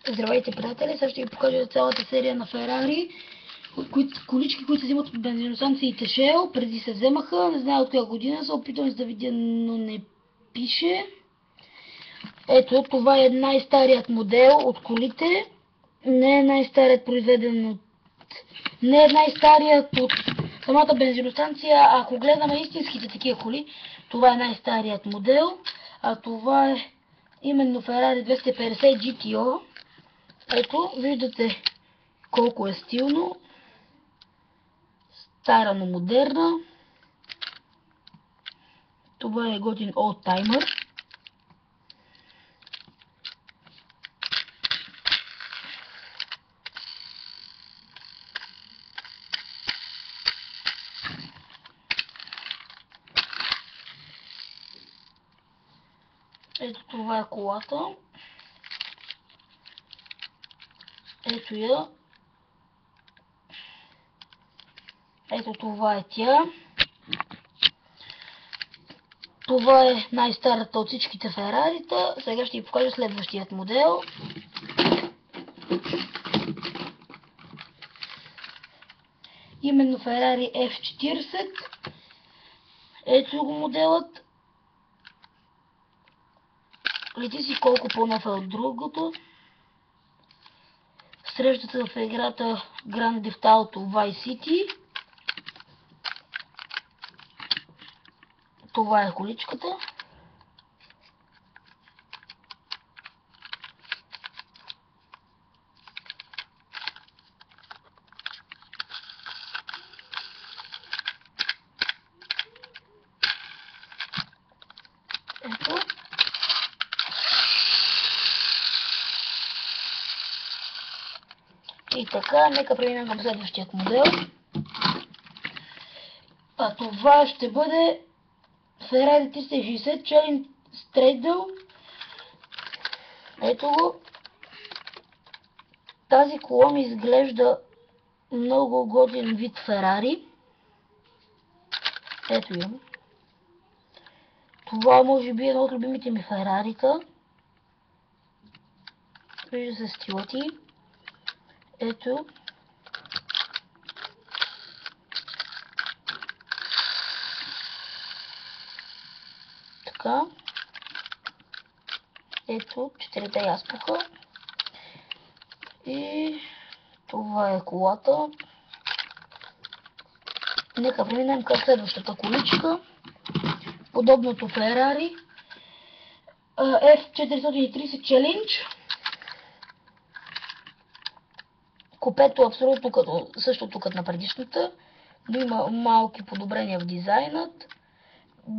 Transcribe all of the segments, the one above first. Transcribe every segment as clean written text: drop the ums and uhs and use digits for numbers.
Здравейте, приятели! Сега ще ви покажа цялата серия на Ферари. Колички, които се взимат от бензиностанциите Shell. Преди се вземаха, не знае от коя година, се опитвам да видя, но не пише. Ето, това е най-старият модел от колите. Не е най-старият произведен от... Не е най-старият от самата бензиностанция. Ако гледаме истинските такива коли, това е най-старият модел. А това е именно Ferrari 250 GTO. Ето, виждате колко е стилно. Стара, но модерна. Това е готин олдтаймер. Ето, това е колата. Ето я. Ето, това е тя. Това е най-старата от всичките Ферарита. Сега ще ви покажа следващият модел. Именно Ferrari F40. Ето го моделът. Лети си колко по-нов е от другото. Срещата в играта Grand Theft Auto Vice City. Това е количката. Ето. И така, нека преминем към следващият модел. А това ще бъде Ferrari 360 Challenge Straddle. Ето го. Тази кола ми изглежда много годин вид Ферари. Ето я. Това може би е едно от любимите ми Ферарита. Вижда се стилати. Ето. Така. Ето, четирите яспуха. И това е колата. Нека преминем към следващата количка. Подобното Ferrari F430 Challenge. Купето е абсолютно същото като на предишната, но има малки подобрения в дизайнът.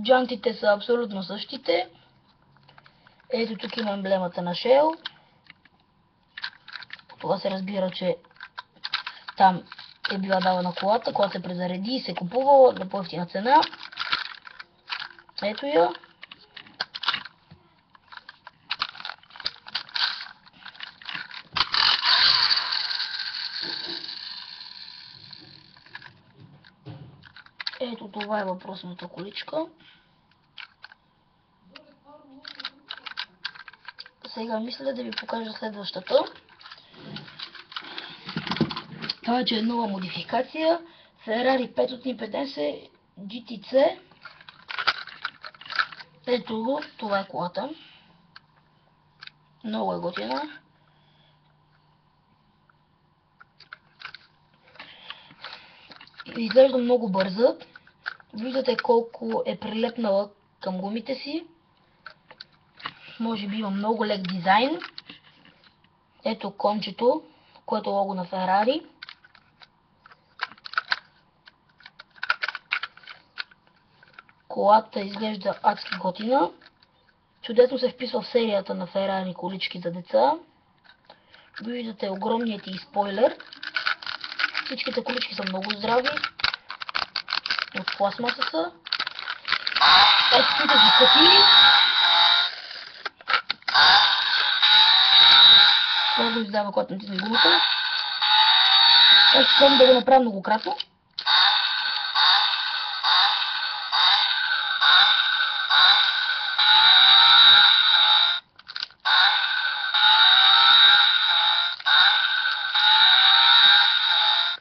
Джантите са абсолютно същите. Ето тук има емблемата на Shell. Това се разбира, че там е била давана колата, когато се презареди и се купувала на по-евтина цена. Ето я. Ето, това е въпросната количка. Сега мисля да ви покажа следващата. Това е нова модификация. Ferrari 550 GTC. Ето го, това е колата. Много е готина. Изглежда много бърза. Виждате колко е прилепнала към гумите си. Може би има много лек дизайн. Ето кончето, което е лого на Ferrari. Колата изглежда адски готина. Чудесно се вписва в серията на Ferrari колички за деца. Виждате огромният и спойлер. Всичките колички са много здрави. От пластмаса са. Ето тук ги купили. Това го издава, когато натисне гумата. Аз искам да го направя многократно.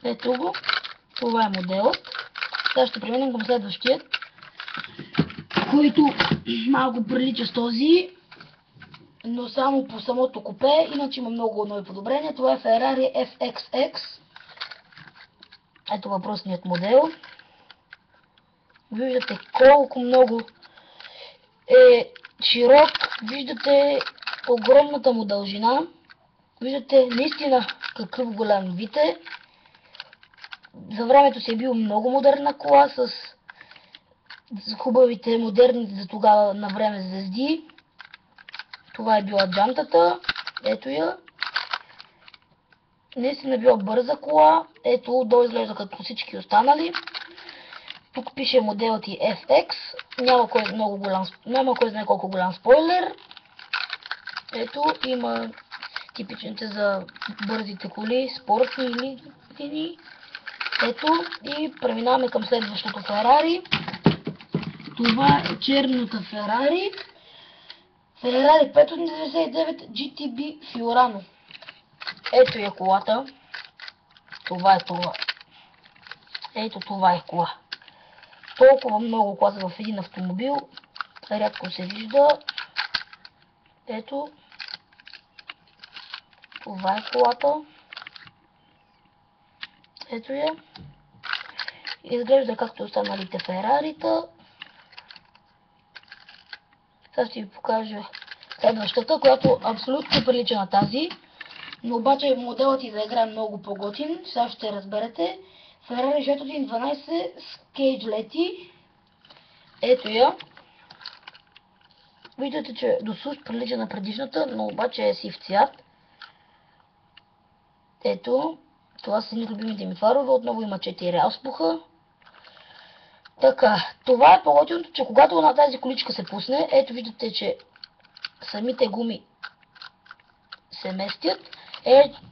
Ето го. Това е моделът. Сега ще преминем към следващия, който малко прилича с този, но само по самото купе, иначе има много нови подобрения. Това е Ferrari FXX. Ето въпросният модел. Виждате колко много е широк, виждате огромната му дължина, виждате наистина какъв голям вид е. За времето си е бил много модерна кола с хубавите модерни за тогава на време звезди. Това е била джантата, ето я. Наистина била бърза кола, ето долу изглежда като всички останали. Тук пише моделът и FX, няма кой знае колко голям спойлер. Ето има типичните за бързите коли, спортни или линии. Ето и преминаваме към следващото Ферари. Това е черната Ферари. Ферари 599 GTB Fiorano. Ето е колата. Това е това. Ето това е кола. Толкова много класа в един автомобил. Рядко се вижда. Ето. Това е колата. Ето я. Изглежда както останалите Ферарита. Сега ще ви покажа следващата, която абсолютно прилича на тази. Но обаче моделът и заигра много по-готин. Сега ще разберете. Ferrari 612 с кейджлети. Ето я. Виждате, че до суш прилича на предишната, но обаче е сив цвят. Ето. Това са любимите ми фарове. Отново има 4 ауспуха. Така. Това е по-готиното, че когато на тази количка се пусне, ето виждате, че самите гуми се местят.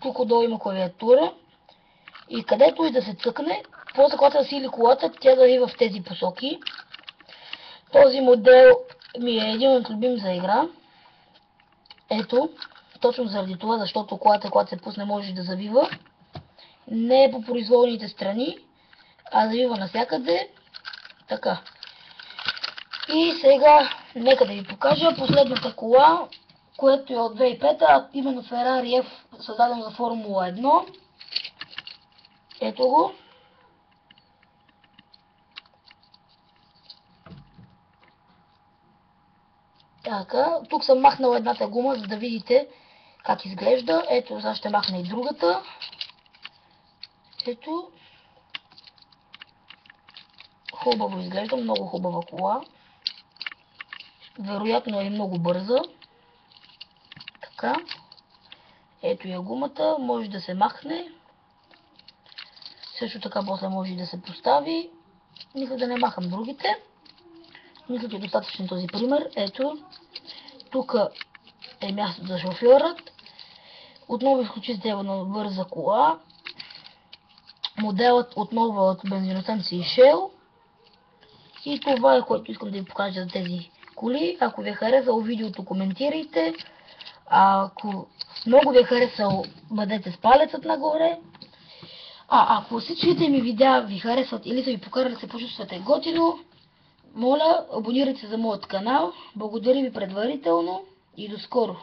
Тук отдолу има клавиатура. И където и да се цъкне, после когато да сили колата, тя да ви в тези посоки. Този модел ми е един от любим за игра. Ето, точно заради това, защото колата, когато се пусне, може да завива. Не е по произволните страни, а завива навсякъде. Така. И сега, нека да ви покажа последната кола, което е от 2005, именно Ferrari F, създадено за Формула 1. Ето го. Така, тук съм махнал едната гума, за да видите как изглежда. Ето, сега ще махна и другата. Ето. Хубаво изглежда, много хубава кола. Вероятно е много бърза. Така. Ето я гумата, може да се махне. Също така после може да се постави. Мисля да не махам другите. Мисля, че е достатъчно този пример. Ето. Тук е място за шофьорът. Отново изключително бърза кола. Моделът отново е от бензиностанция Shell. И това е, което искам да ви покажа за тези коли. Ако ви е харесало видеото, коментирайте. Ако много ви е харесало, бъдете с палецът нагоре. Ако всичките ми видеа ви харесват или са ви покарали да се почувствате готино, моля, абонирайте се за моят канал. Благодаря ви предварително и до скоро!